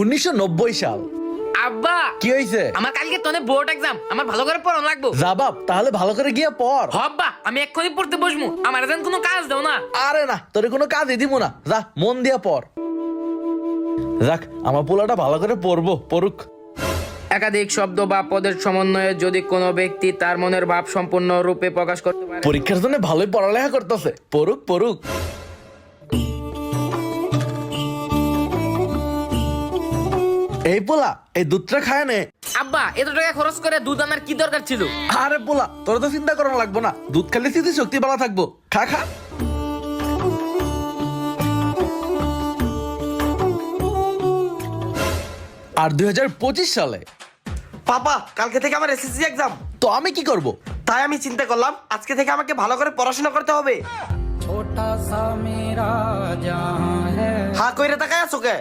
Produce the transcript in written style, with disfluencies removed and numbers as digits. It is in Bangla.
1990 সাল। আব্বা কি হয়েছে? আমার কালকে তোনে বোর্ড এক্সাম, আমার ভালো করে পড়ানো লাগবো। যা বাপ, তাহলে ভালো করে গিয়ে পড়। আব্বা আমি এক্ষুনি পড়তে বসবো, আমার যেন কোনো কাজ দাও না। আরে না, তোর কোনো কাজই দিব না, যা মন দিয়া পড়। যাক, আমার পোলাটা ভালো করে পড়ুক। একাধিক শব্দ বা পদের সমন্বয়ে যদি কোনো ব্যক্তি তার মনের ভাব সম্পূর্ণ রূপে প্রকাশ করতে পারে। পরীক্ষার জন্য ভালোই পড়ালেখা করতেছে, পড়ুক। এই পোলা, এই দুধটা খায় নে। আব্বা এত টাকা খরচ করে দুধ আনার কি দরকার ছিল? আরে পোলা, তোর তো চিন্তা করা লাগবো না, দুধ খেলে স্মৃতি শক্তি ভালো থাকবো। খা। আর 2025 সালে পাপা কালকে থেকে আমার এসএসসি এক্সাম, তো আমি কি করব? তাই আমি চিন্তা করলাম আজকে থেকে আমাকে ভালো করে পড়াশোনা করতে হবে। হা কইরে তাকায় আছো কে?